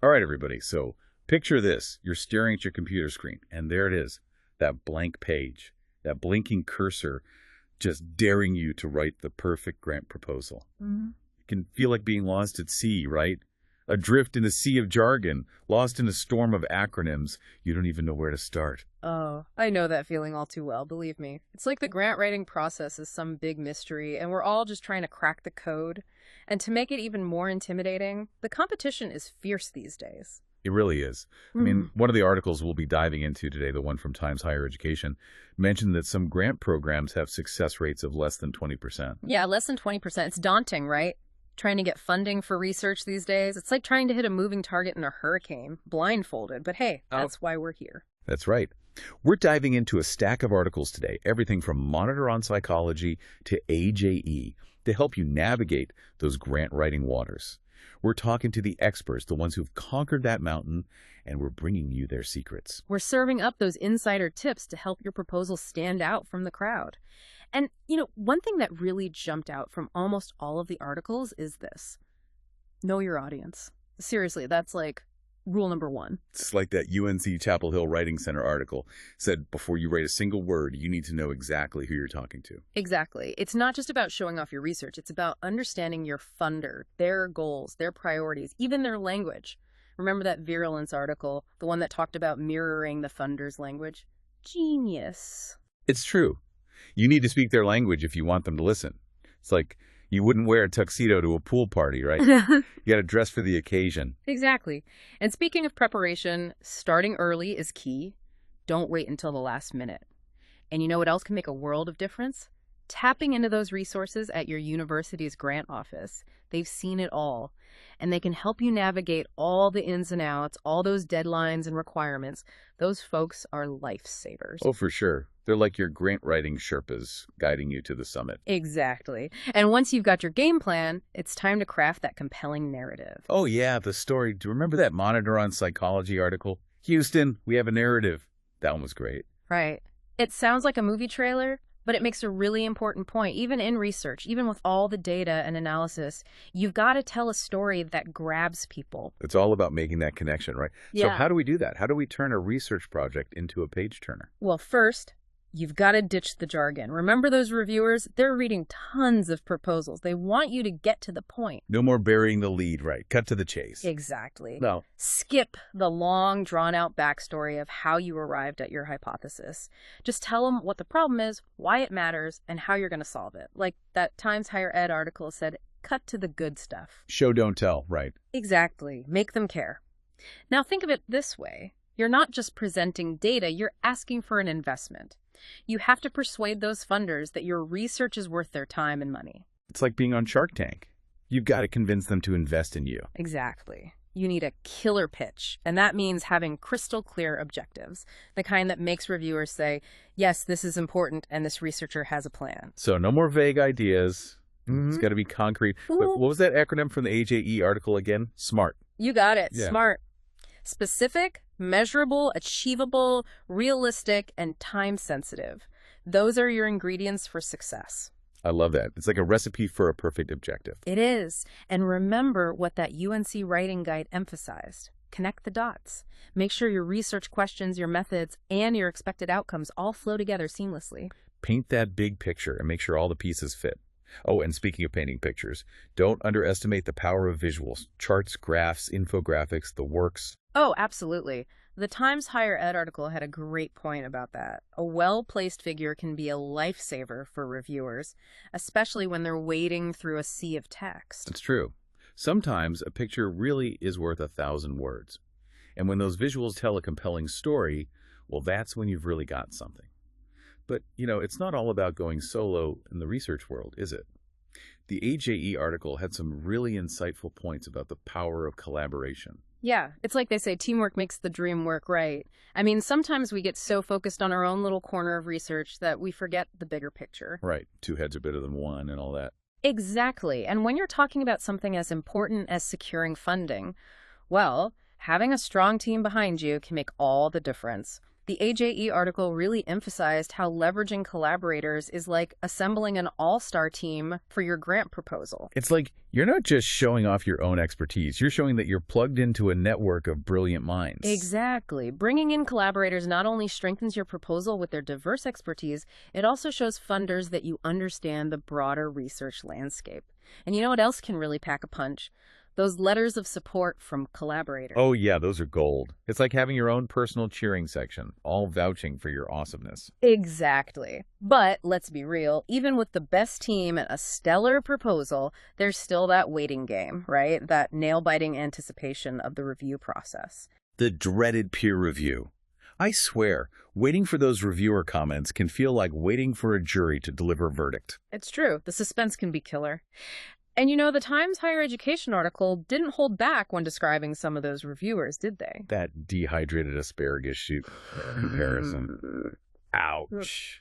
All right, everybody. So picture this. You're staring at your computer screen, and there it is, that blank page, that blinking cursor just daring you to write the perfect grant proposal. It can feel like being lost at sea, right? Adrift in a sea of jargon, lost in a storm of acronyms. You don't even know where to start. Oh, I know that feeling all too well, believe me. It's like the grant writing process is some big mystery, and we're all just trying to crack the code. And to make it even more intimidating, the competition is fierce these days. It really is. I mean, one of the articles we'll be diving into today, the one from Times Higher Education, mentioned that some grant programs have success rates of less than 20%. Yeah, less than 20%. It's daunting, right? Trying to get funding for research these days. It's like trying to hit a moving target in a hurricane, blindfolded. But hey, that's why we're here. That's right. We're diving into a stack of articles today, everything from Monitor on Psychology to AJE, to help you navigate those grant writing waters. We're talking to the experts, the ones who've conquered that mountain, and we're bringing you their secrets. We're serving up those insider tips to help your proposal stand out from the crowd. And, one thing that really jumped out from almost all of the articles is this. Know your audience. Seriously, that's like rule number one. It's like that UNC Chapel Hill Writing Center article said, before you write a single word, you need to know exactly who you're talking to. Exactly. It's not just about showing off your research. It's about understanding your funder, their goals, their priorities, even their language. Remember that Virulence article, the one that talked about mirroring the funder's language? Genius. It's true. You need to speak their language if you want them to listen. It's like you wouldn't wear a tuxedo to a pool party, right? You got to dress for the occasion. Exactly. And speaking of preparation, starting early is key. Don't wait until the last minute. And you know what else can make a world of difference? Tapping into those resources at your university's grant office. They've seen it all, and they can help you navigate all the ins and outs, all those deadlines and requirements. Those folks are lifesavers. Oh, for sure. They're like your grant writing Sherpas guiding you to the summit. Exactly. And once you've got your game plan, it's time to craft that compelling narrative. Oh, yeah, the story. Do you remember that Monitor on Psychology article? Houston, we have a narrative. That one was great. Right. It sounds like a movie trailer, but it makes a really important point. Even in research, even with all the data and analysis, you've got to tell a story that grabs people. It's all about making that connection, right? Yeah. So how do we do that? How do we turn a research project into a page turner? Well, first, you've got to ditch the jargon. Remember those reviewers? They're reading tons of proposals. They want you to get to the point. No more burying the lead, right? Cut to the chase. Exactly. No. Skip the long, drawn-out backstory of how you arrived at your hypothesis. Just tell them what the problem is, why it matters, and how you're going to solve it. Like that Times Higher Ed article said, cut to the good stuff. Show, don't tell, right? Exactly. Make them care. Now think of it this way. You're not just presenting data, you're asking for an investment. You have to persuade those funders that your research is worth their time and money. It's like being on Shark Tank. You've got to convince them to invest in you. Exactly. You need a killer pitch, and that means having crystal clear objectives, the kind that makes reviewers say, yes, this is important, and this researcher has a plan. So no more vague ideas. It's got to be concrete. But what was that acronym from the AJE article again? SMART. You got it. Yeah. SMART. Specific, measurable, achievable, realistic, and time-sensitive. Those are your ingredients for success. I love that. It's like a recipe for a perfect objective. It is. And remember what that UNC writing guide emphasized. Connect the dots. Make sure your research questions, your methods, and your expected outcomes all flow together seamlessly. Paint that big picture and make sure all the pieces fit. Oh, and speaking of painting pictures, don't underestimate the power of visuals. Charts, graphs, infographics, the works. Oh, absolutely. The Times Higher Ed article had a great point about that. A well-placed figure can be a lifesaver for reviewers, especially when they're wading through a sea of text. It's true. Sometimes a picture really is worth 1,000 words. And when those visuals tell a compelling story, well, that's when you've really got something. But, it's not all about going solo in the research world, is it? The AJE article had some really insightful points about the power of collaboration. Yeah, it's like they say, teamwork makes the dream work, right? I mean, sometimes we get so focused on our own little corner of research that we forget the bigger picture. Right. Two heads are better than one and all that. Exactly. And when you're talking about something as important as securing funding, well, having a strong team behind you can make all the difference. The AJE article really emphasized how leveraging collaborators is like assembling an all-star team for your grant proposal. It's like you're not just showing off your own expertise. You're showing that you're plugged into a network of brilliant minds. Exactly. Bringing in collaborators not only strengthens your proposal with their diverse expertise, it also shows funders that you understand the broader research landscape. And you know what else can really pack a punch? Those letters of support from collaborators. Oh, yeah, those are gold. It's like having your own personal cheering section, all vouching for your awesomeness. Exactly. But let's be real, even with the best team and a stellar proposal, there's still that waiting game, right? That nail-biting anticipation of the review process. The dreaded peer review. I swear, waiting for those reviewer comments can feel like waiting for a jury to deliver a verdict. It's true. The suspense can be killer. And you know, the Times Higher Education article didn't hold back when describing some of those reviewers, did they? That dehydrated asparagus shoot comparison. Ouch.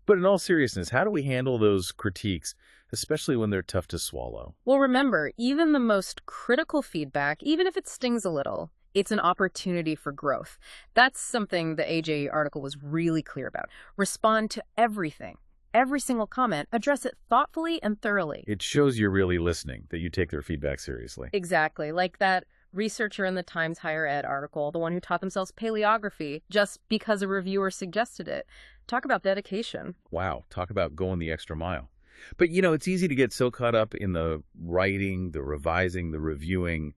But in all seriousness, how do we handle those critiques, especially when they're tough to swallow? Well, remember, even the most critical feedback, even if it stings a little, it's an opportunity for growth. That's something the AJE article was really clear about. Respond to everything. Every single comment, address it thoughtfully and thoroughly. It shows you're really listening, that you take their feedback seriously. Exactly. Like that researcher in the Times Higher Ed article, the one who taught themselves paleography just because a reviewer suggested it. Talk about dedication. Wow, talk about going the extra mile. But, you know, it's easy to get so caught up in the writing, the revising, the reviewing,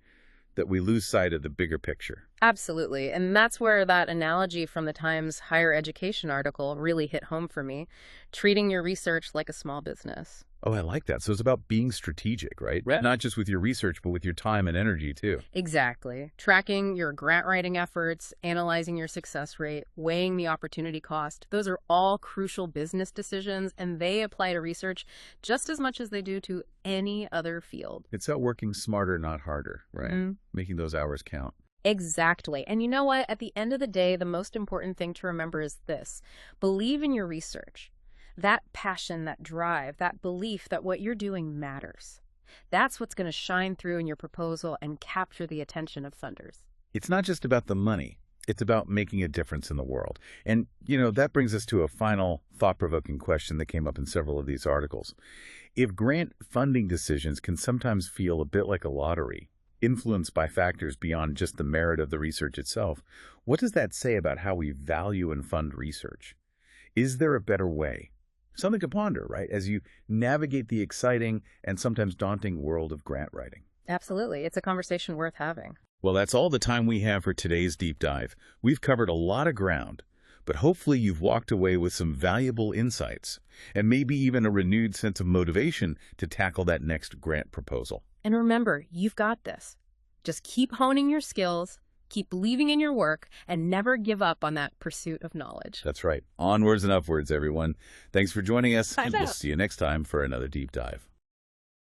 that we lose sight of the bigger picture. Absolutely. And that's where that analogy from the Times Higher Education article really hit home for me. Treating your research like a small business. Oh, I like that. So it's about being strategic, right? Right. Not just with your research, but with your time and energy, too. Exactly. Tracking your grant writing efforts, analyzing your success rate, weighing the opportunity cost. Those are all crucial business decisions, and they apply to research just as much as they do to any other field. It's about working smarter, not harder, right? Mm-hmm. Making those hours count. Exactly. And you know what? At the end of the day, the most important thing to remember is this. Believe in your research. That passion, that drive, that belief that what you're doing matters. That's what's going to shine through in your proposal and capture the attention of funders. It's not just about the money. It's about making a difference in the world. And, you know, that brings us to a final thought-provoking question that came up in several of these articles. If grant funding decisions can sometimes feel a bit like a lottery, influenced by factors beyond just the merit of the research itself, what does that say about how we value and fund research? Is there a better way? Something to ponder, right, as you navigate the exciting and sometimes daunting world of grant writing. Absolutely. It's a conversation worth having. Well, that's all the time we have for today's deep dive. We've covered a lot of ground, but hopefully you've walked away with some valuable insights and maybe even a renewed sense of motivation to tackle that next grant proposal. And remember, you've got this. Just keep honing your skills, keep believing in your work, and never give up on that pursuit of knowledge. That's right. Onwards and upwards, everyone. Thanks for joining us, and we'll out. see you next time for another deep dive.